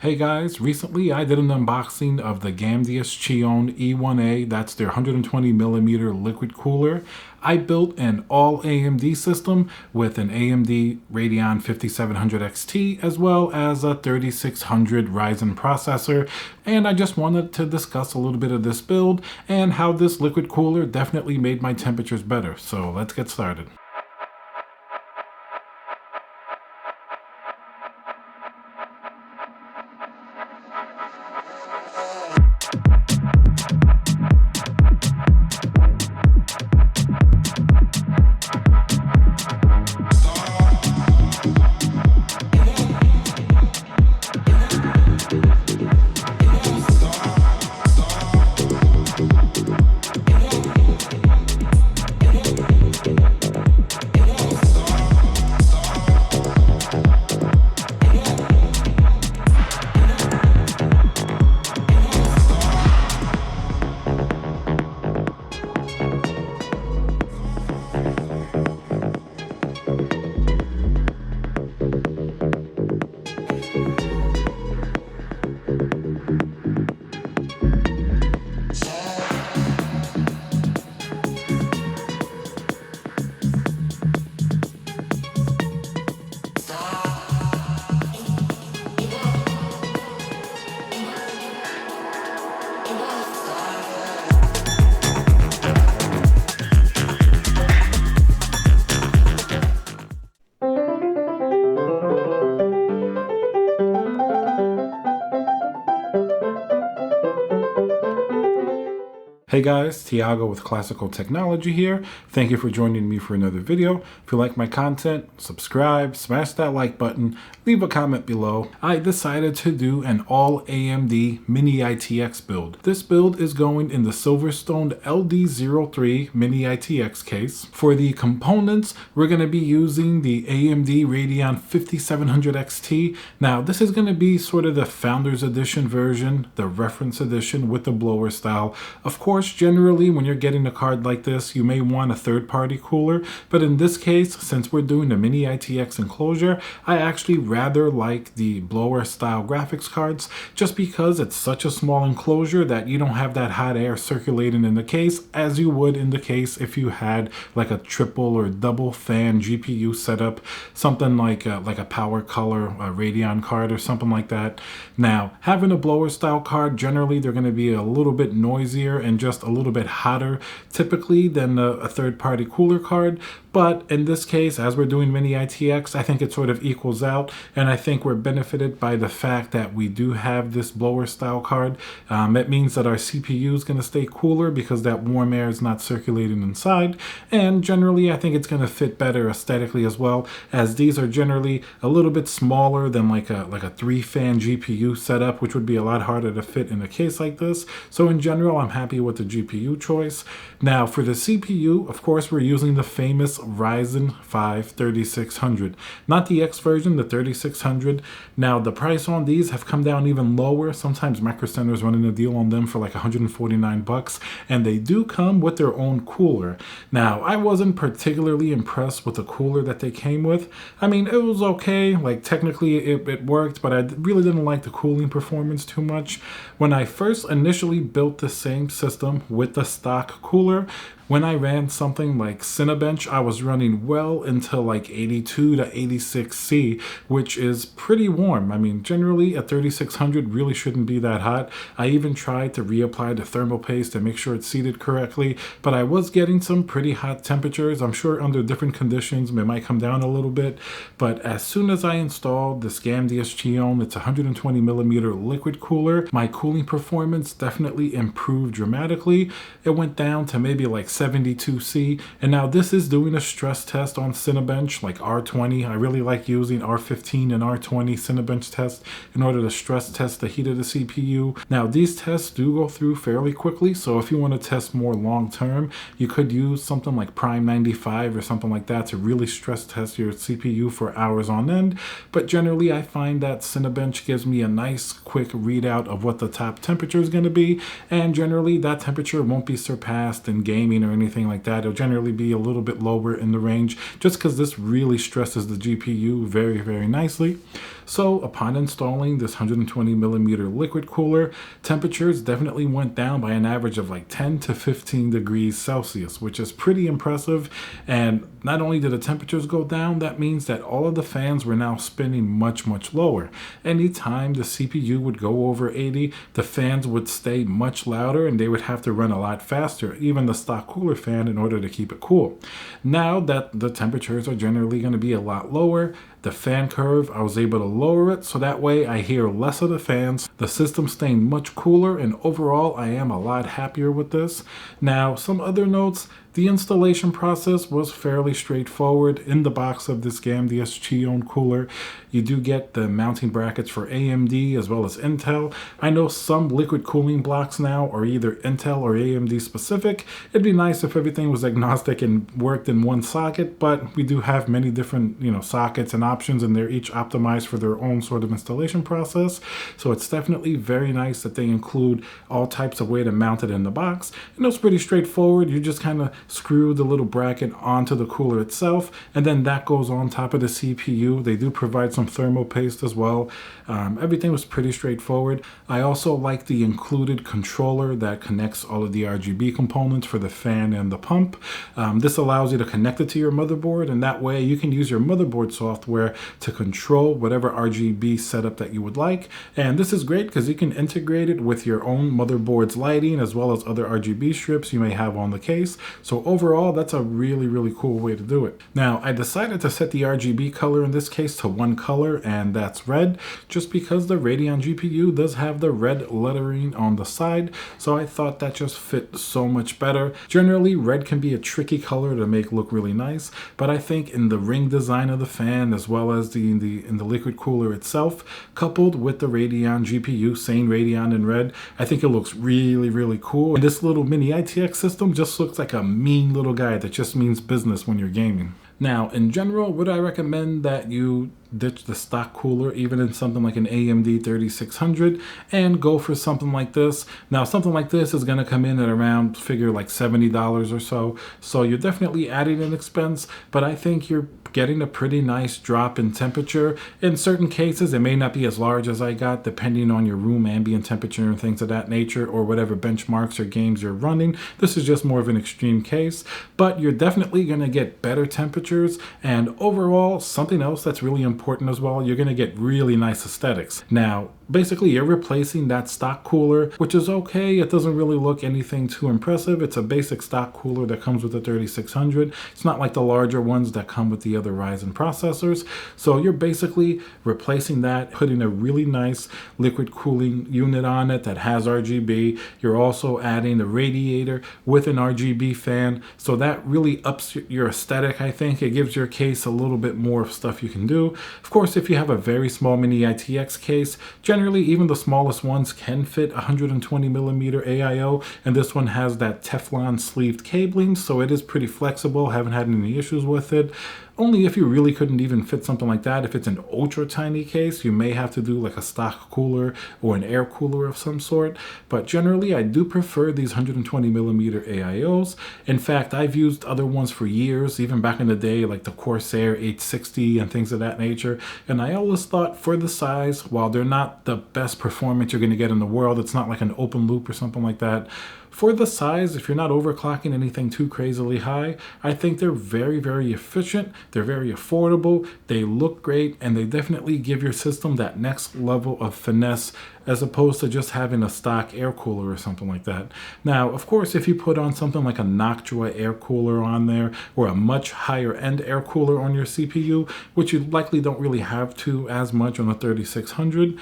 Hey guys, recently I did an unboxing of the Gamdias Chione E1A, that's their 120mm liquid cooler. I built an all AMD system with an AMD Radeon 5700 XT as well as a 3600 Ryzen processor, and I just wanted to discuss a little bit of this build and how this liquid cooler definitely made my temperatures better. So let's get started. Hey guys, Tiago with Classical Technology here. Thank you for joining me for another video. If you like my content, subscribe, smash that like button, leave a comment below. I decided to do an all AMD Mini ITX build. This build is going in the Silverstone LD03 Mini ITX case. For the components, we're going to be using the AMD Radeon 5700 XT. Now, this is going to be sort of the Founders Edition version, the reference edition with the blower style. Of course, generally, when you're getting a card like this, you may want a third-party cooler, but in this case, since we're doing the Mini ITX enclosure, I actually rather like the blower-style graphics cards, just because it's such a small enclosure that you don't have that hot air circulating in the case, as you would in the case if you had like a triple or double fan GPU setup, something like a Power Color Radeon card or something like that. Now, having a blower-style card, generally, they're going to be a little bit noisier and just a little bit hotter typically than a third-party cooler card. But in this case, as we're doing Mini ITX, I think it sort of equals out, and I think we're benefited by the fact that we do have this blower style card. It means that our CPU is going to stay cooler because that warm air is not circulating inside, and generally I think it's going to fit better aesthetically as well, as these are generally a little bit smaller than like a 3-fan GPU setup, which would be a lot harder to fit in a case like this. So in general, I'm happy with the GPU choice. Now for the CPU, of course, we're using the famous Ryzen 5 3600, not the X version, the 3600. Now the price on these have come down even lower. Sometimes Micro Center is running a deal on them for like 149 bucks, and they do come with their own cooler. Now I wasn't particularly impressed with the cooler that they came with. I mean, it was okay, like technically it worked, but I really didn't like the cooling performance too much. When I first initially built the same system with the stock cooler, when I ran something like Cinebench, I was running well into like 82 to 86C, which is pretty warm. I mean, generally a 3600 really shouldn't be that hot. I even tried to reapply the thermal paste to make sure it's seated correctly, but I was getting some pretty hot temperatures. I'm sure under different conditions, it might come down a little bit, but as soon as I installed this Gamdias Chione, it's a 120mm liquid cooler, my cooling performance definitely improved dramatically. It went down to maybe like 72C, and now this is doing a stress test on Cinebench like R20. I really like using R15 and R20 Cinebench test in order to stress test the heat of the CPU. Now these tests do go through fairly quickly, so if you want to test more long term, you could use something like Prime 95 or something like that to really stress test your CPU for hours on end. But generally I find that Cinebench gives me a nice quick readout of what the top temperature is going to be, and generally that temperature won't be surpassed in gaming or anything like that. It'll generally be a little bit lower in the range just because this really stresses the GPU very, very nicely. So upon installing this 120 millimeter liquid cooler, temperatures definitely went down by an average of like 10 to 15 degrees Celsius, which is pretty impressive. And not only did the temperatures go down, that means that all of the fans were now spinning much, much lower. Anytime the CPU would go over 80, the fans would stay much louder and they would have to run a lot faster, even the stock cooler fan, in order to keep it cool. Now that the temperatures are generally going to be a lot lower, the fan curve, I was able to lower it so that way I hear less of the fans. The system's staying much cooler, and overall I am a lot happier with this. Now, some other notes. The installation process was fairly straightforward. In the box of this Gamdias Chione cooler, you do get the mounting brackets for AMD as well as Intel. I know some liquid cooling blocks now are either Intel or AMD specific. It'd be nice if everything was agnostic and worked in one socket, but we do have many different, sockets and options, and they're each optimized for their own sort of installation process. So it's definitely very nice that they include all types of way to mount it in the box. And it's pretty straightforward. You just kind of screw the little bracket onto the cooler itself, and then that goes on top of the CPU. They do provide some thermal paste as well. Everything was pretty straightforward. I also like the included controller that connects all of the RGB components for the fan and the pump. This allows you to connect it to your motherboard, and that way you can use your motherboard software to control whatever RGB setup that you would like. And this is great because you can integrate it with your own motherboard's lighting as well as other RGB strips you may have on the case. So overall, that's a really, really cool way to do it. Now, I decided to set the RGB color in this case to one color, and that's red, just because the Radeon GPU does have the red lettering on the side. So I thought that just fit so much better. Generally, red can be a tricky color to make look really nice, but I think in the ring design of the fan as well as in the liquid cooler itself, coupled with the Radeon GPU saying Radeon in red, I think it looks really, really cool. And this little mini ITX system just looks like a mean little guy that just means business when you're gaming. Now, in general, would I recommend that you ditch the stock cooler even in something like an AMD 3600 and go for something like this? Now, something like this is going to come in at around, figure like $70 or so. So you're definitely adding an expense, but I think you're getting a pretty nice drop in temperature. In certain cases, it may not be as large as I got, depending on your room ambient temperature and things of that nature, or whatever benchmarks or games you're running. This is just more of an extreme case, but you're definitely going to get better temperatures. And overall, something else that's really important as well, you're going to get really nice aesthetics. Now, basically, you're replacing that stock cooler, which is okay. It doesn't really look anything too impressive. It's a basic stock cooler that comes with the 3600. It's not like the larger ones that come with the other Ryzen processors. So you're basically replacing that, putting a really nice liquid cooling unit on it that has RGB. You're also adding the radiator with an RGB fan. So that really ups your aesthetic, I think. It gives your case a little bit more stuff you can do. Of course, if you have a very small mini ITX case, generally even the smallest ones can fit 120 millimeter AIO, and this one has that Teflon sleeved cabling, so it is pretty flexible. Haven't had any issues with it. Only if you really couldn't even fit something like that. If it's an ultra tiny case, you may have to do like a stock cooler or an air cooler of some sort. But generally, I do prefer these 120 millimeter AIOs. In fact, I've used other ones for years, even back in the day, like the Corsair 860 and things of that nature. And I always thought for the size, while they're not the best performance you're going to get in the world, it's not like an open loop or something like that. For the size, if you're not overclocking anything too crazily high, I think they're very, very efficient. They're very affordable. They look great, and they definitely give your system that next level of finesse as opposed to just having a stock air cooler or something like that. Now, of course, if you put on something like a Noctua air cooler on there or a much higher end air cooler on your CPU, which you likely don't really have to as much on a 3600,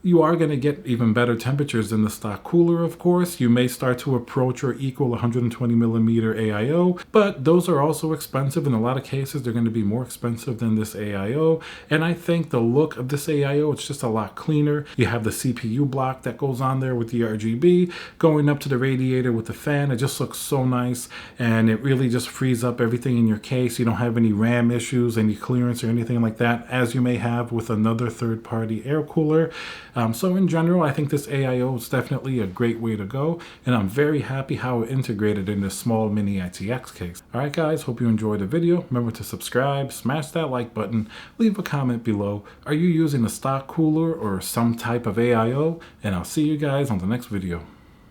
you are going to get even better temperatures than the stock cooler, of course. You may start to approach or equal 120 millimeter AIO, but those are also expensive. In a lot of cases, they're going to be more expensive than this AIO. And I think the look of this AIO, it's just a lot cleaner. You have the CPU block that goes on there with the RGB, going up to the radiator with the fan. It just looks so nice, and it really just frees up everything in your case. You don't have any RAM issues, any clearance or anything like that, as you may have with another third-party air cooler. So in general, I think this AIO is definitely a great way to go, and I'm very happy how it integrated in this small mini ITX case. Alright guys, hope you enjoyed the video. Remember to subscribe, smash that like button, leave a comment below. Are you using a stock cooler or some type of AIO? And I'll see you guys on the next video.